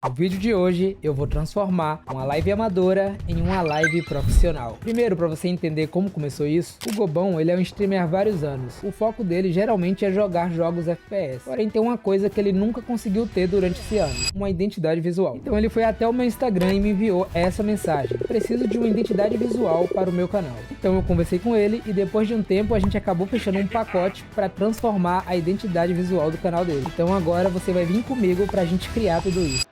No vídeo de hoje eu vou transformar uma live amadora em uma live profissional. Primeiro, para você entender como começou isso, o Gobão ele é um streamer há vários anos. O foco dele geralmente é jogar jogos FPS. Porém tem uma coisa que ele nunca conseguiu ter durante esse ano, uma identidade visual. Então ele foi até o meu Instagram e me enviou essa mensagem: preciso de uma identidade visual para o meu canal. Então eu conversei com ele e depois de um tempo a gente acabou fechando um pacote para transformar a identidade visual do canal dele. Então agora você vai vir comigo para a gente criar tudo isso.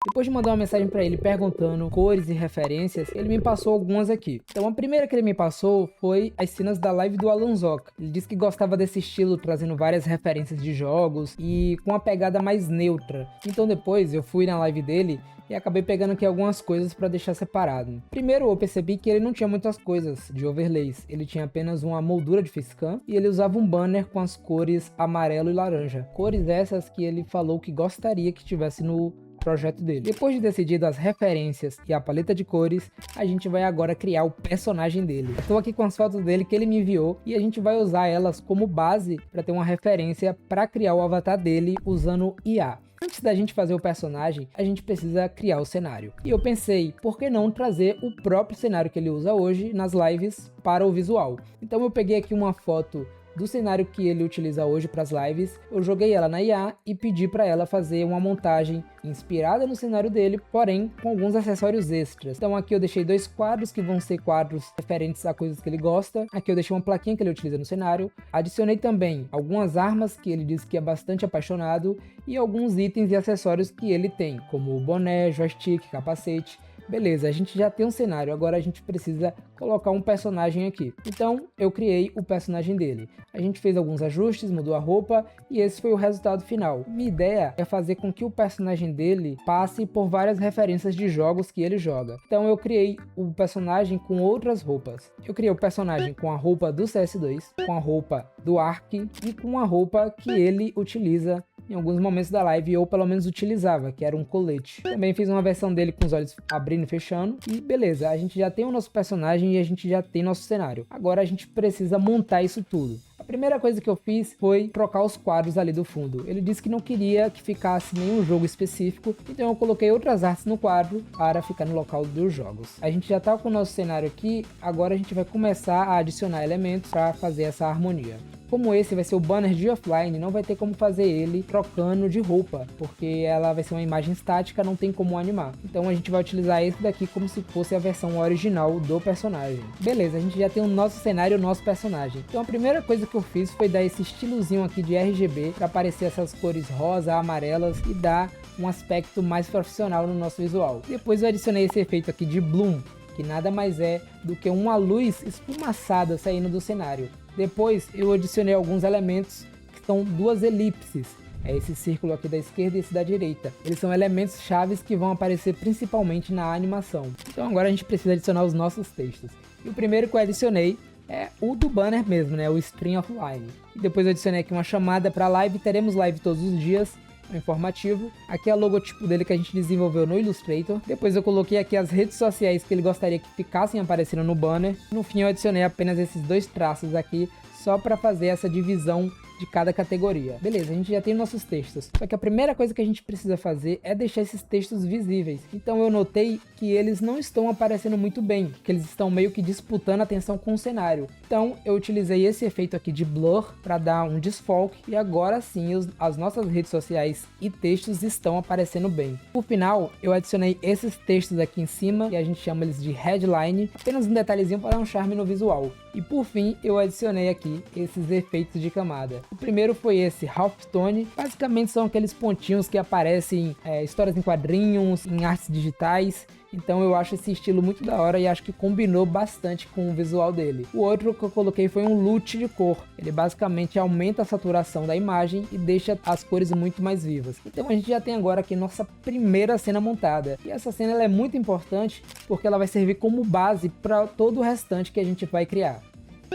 Depois de mandar uma mensagem para ele perguntando cores e referências, ele me passou algumas aqui. Então a primeira que ele me passou foi as cenas da live do Alonsoca. Ele disse que gostava desse estilo, trazendo várias referências de jogos e com uma pegada mais neutra. Então depois eu fui na live dele e acabei pegando aqui algumas coisas para deixar separado. Primeiro eu percebi que ele não tinha muitas coisas de overlays, ele tinha apenas uma moldura de facecam e ele usava um banner com as cores amarelo e laranja. Cores essas que ele falou que gostaria que tivesse no projeto dele. Depois de decidir as referências e a paleta de cores, a gente vai agora criar o personagem dele. Estou aqui com as fotos dele que ele me enviou e a gente vai usar elas como base para ter uma referência para criar o avatar dele usando IA. Antes da gente fazer o personagem, a gente precisa criar o cenário. E eu pensei, por que não trazer o próprio cenário que ele usa hoje nas lives para o visual? Então eu peguei aqui uma foto do cenário que ele utiliza hoje para as lives, eu joguei ela na IA e pedi para ela fazer uma montagem inspirada no cenário dele, porém com alguns acessórios extras. Então aqui eu deixei dois quadros que vão ser quadros referentes a coisas que ele gosta, aqui eu deixei uma plaquinha que ele utiliza no cenário, adicionei também algumas armas que ele diz que é bastante apaixonado e alguns itens e acessórios que ele tem, como boné, joystick, capacete. Beleza, a gente já tem um cenário, agora a gente precisa colocar um personagem aqui. Então eu criei o personagem dele. A gente fez alguns ajustes, mudou a roupa e esse foi o resultado final. Minha ideia é fazer com que o personagem dele passe por várias referências de jogos que ele joga. Então eu criei o personagem com outras roupas. Eu criei o personagem com a roupa do CS2, com a roupa do Ark e com a roupa que ele utiliza em alguns momentos da live, ou pelo menos utilizava, que era um colete. Também fiz uma versão dele com os olhos abrindo e fechando, e beleza, a gente já tem o nosso personagem e a gente já tem nosso cenário. Agora a gente precisa montar isso tudo. A primeira coisa que eu fiz foi trocar os quadros ali do fundo. Ele disse que não queria que ficasse nenhum jogo específico, então eu coloquei outras artes no quadro para ficar no local dos jogos. A gente já tá com o nosso cenário aqui, agora a gente vai começar a adicionar elementos para fazer essa harmonia. Como esse vai ser o banner de offline, não vai ter como fazer ele trocando de roupa, porque ela vai ser uma imagem estática, não tem como animar. Então a gente vai utilizar esse daqui como se fosse a versão original do personagem. Beleza, a gente já tem o nosso cenário e o nosso personagem. Então a primeira coisa que eu fiz foi dar esse estilozinho aqui de RGB para aparecer essas cores rosa, amarelas e dar um aspecto mais profissional no nosso visual. Depois eu adicionei esse efeito aqui de bloom, que nada mais é do que uma luz esfumaçada saindo do cenário. Depois eu adicionei alguns elementos que são duas elipses. É esse círculo aqui da esquerda e esse da direita. Eles são elementos chaves que vão aparecer principalmente na animação. Então agora a gente precisa adicionar os nossos textos. E o primeiro que eu adicionei é o do banner mesmo, né? O Stream Offline. E depois eu adicionei aqui uma chamada para live. Teremos live todos os dias. Informativo. Aqui é o logotipo dele que a gente desenvolveu no Illustrator. Depois eu coloquei aqui as redes sociais que ele gostaria que ficassem aparecendo no banner. No fim eu adicionei apenas esses dois traços aqui só para fazer essa divisão de cada categoria. Beleza, a gente já tem nossos textos. Só que a primeira coisa que a gente precisa fazer é deixar esses textos visíveis. Então eu notei que eles não estão aparecendo muito bem, que eles estão meio que disputando a atenção com o cenário. Então eu utilizei esse efeito aqui de blur para dar um desfoque e agora sim as nossas redes sociais e textos estão aparecendo bem. Por final, eu adicionei esses textos aqui em cima e a gente chama eles de headline, apenas um detalhezinho para dar um charme no visual. E por fim, eu adicionei aqui esses efeitos de camada. O primeiro foi esse Halftone, basicamente são aqueles pontinhos que aparecem em histórias em quadrinhos, em artes digitais. Então eu acho esse estilo muito da hora e acho que combinou bastante com o visual dele. O outro que eu coloquei foi um LUT de cor. Ele basicamente aumenta a saturação da imagem e deixa as cores muito mais vivas. Então a gente já tem agora aqui nossa primeira cena montada. E essa cena ela é muito importante porque ela vai servir como base para todo o restante que a gente vai criar.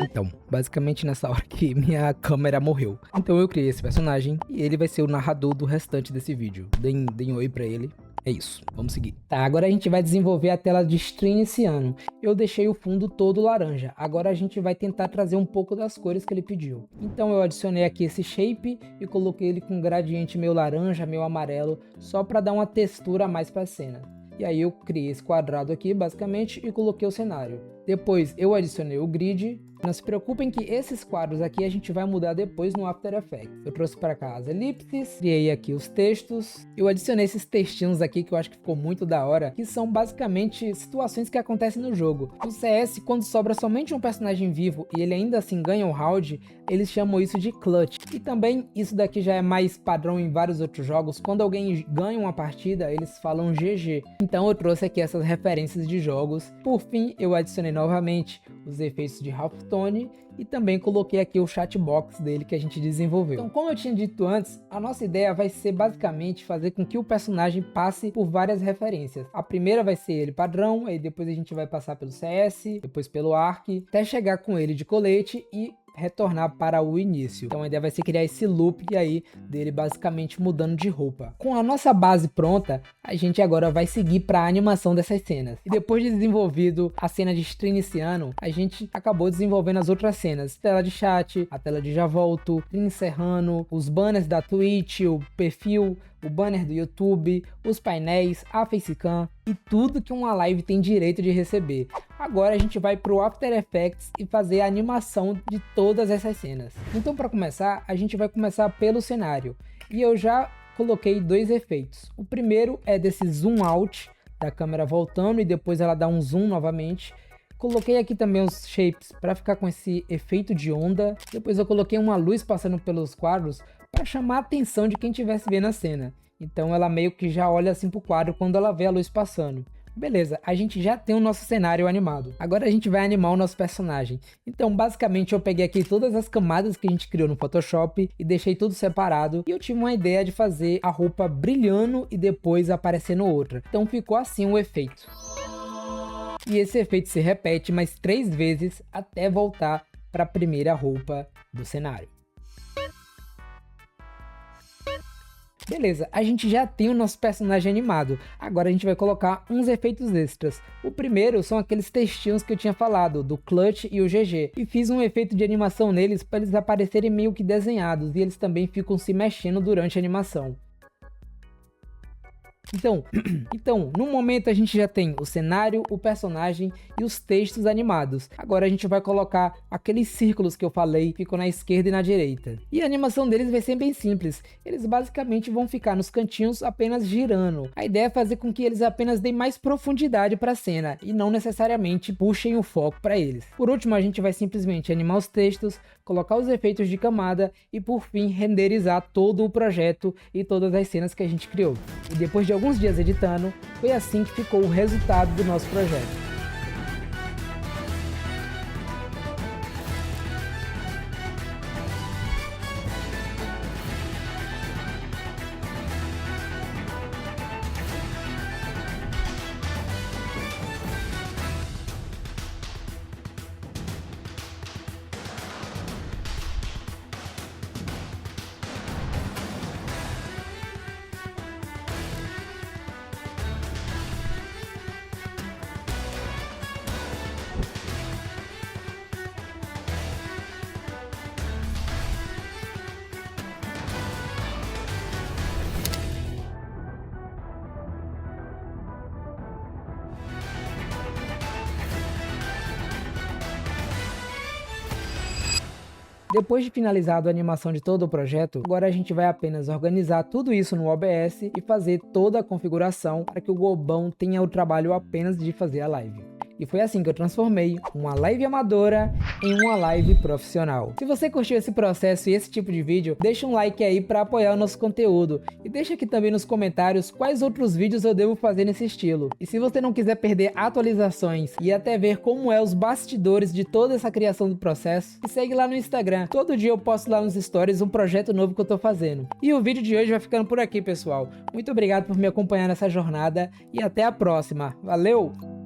Então, basicamente nessa hora que minha câmera morreu. Então eu criei esse personagem e ele vai ser o narrador do restante desse vídeo. Deem oi pra ele. É isso, vamos seguir. Tá, agora a gente vai desenvolver a tela de stream iniciando. Eu deixei o fundo todo laranja. Agora a gente vai tentar trazer um pouco das cores que ele pediu. Então eu adicionei aqui esse shape e coloquei ele com gradiente meio laranja, meio amarelo, só para dar uma textura a mais para a cena. E aí eu criei esse quadrado aqui, basicamente, e coloquei o cenário. Depois eu adicionei o grid. Não se preocupem que esses quadros aqui a gente vai mudar depois no After Effects. Eu trouxe para cá as elipses, criei aqui os textos. Eu adicionei esses textinhos aqui que eu acho que ficou muito da hora, que são basicamente situações que acontecem no jogo. No CS, quando sobra somente um personagem vivo e ele ainda assim ganha um round, eles chamam isso de clutch. E também isso daqui já é mais padrão em vários outros jogos. Quando alguém ganha uma partida, eles falam GG. Então eu trouxe aqui essas referências de jogos. Por fim, eu adicionei novamente os efeitos de Halftone e também coloquei aqui o chatbox dele que a gente desenvolveu. Então, como eu tinha dito antes, a nossa ideia vai ser basicamente fazer com que o personagem passe por várias referências. A primeira vai ser ele padrão, aí depois a gente vai passar pelo CS, depois pelo Ark, até chegar com ele de colete e retornar para o início. Então a ideia vai ser criar esse loop aí dele basicamente mudando de roupa. Com a nossa base pronta, a gente agora vai seguir para a animação dessas cenas. E depois de desenvolvido a cena de stream iniciando, a gente acabou desenvolvendo as outras cenas. Tela de chat, a tela de já volto, encerrando, os banners da Twitch, o perfil, o banner do YouTube, os painéis, a facecam e tudo que uma live tem direito de receber. Agora a gente vai para o After Effects e fazer a animação de todas essas cenas. Então para começar, a gente vai começar pelo cenário. E eu já coloquei dois efeitos. O primeiro é desse zoom out, da câmera voltando e depois ela dá um zoom novamente. Coloquei aqui também os shapes para ficar com esse efeito de onda. Depois eu coloquei uma luz passando pelos quadros para chamar a atenção de quem estivesse vendo a cena. Então ela meio que já olha assim pro quadro quando ela vê a luz passando. Beleza, a gente já tem o nosso cenário animado. Agora a gente vai animar o nosso personagem. Então basicamente eu peguei aqui todas as camadas que a gente criou no Photoshop e deixei tudo separado. E eu tive uma ideia de fazer a roupa brilhando e depois aparecendo outra. Então ficou assim o efeito. E esse efeito se repete mais 3 vezes até voltar para a primeira roupa do cenário. Beleza, a gente já tem o nosso personagem animado. Agora a gente vai colocar uns efeitos extras. O primeiro são aqueles textinhos que eu tinha falado, do Clutch e o GG. E fiz um efeito de animação neles para eles aparecerem meio que desenhados. E eles também ficam se mexendo durante a animação. Então, no momento a gente já tem o cenário, o personagem e os textos animados. Agora a gente vai colocar aqueles círculos que eu falei, ficam na esquerda e na direita. E a animação deles vai ser bem simples. Eles basicamente vão ficar nos cantinhos apenas girando. A ideia é fazer com que eles apenas deem mais profundidade para a cena e não necessariamente puxem o foco para eles. Por último, a gente vai simplesmente animar os textos, colocar os efeitos de camada e por fim renderizar todo o projeto e todas as cenas que a gente criou. E depois de alguns dias editando, foi assim que ficou o resultado do nosso projeto. Depois de finalizado a animação de todo o projeto, agora a gente vai apenas organizar tudo isso no OBS e fazer toda a configuração para que o Gobão tenha o trabalho apenas de fazer a live. E foi assim que eu transformei uma live amadora em uma live profissional. Se você curtiu esse processo e esse tipo de vídeo, deixa um like aí para apoiar o nosso conteúdo. E deixa aqui também nos comentários quais outros vídeos eu devo fazer nesse estilo. E se você não quiser perder atualizações e até ver como é os bastidores de toda essa criação do processo, me segue lá no Instagram. Todo dia eu posto lá nos stories um projeto novo que eu tô fazendo. E o vídeo de hoje vai ficando por aqui, pessoal. Muito obrigado por me acompanhar nessa jornada e até a próxima. Valeu!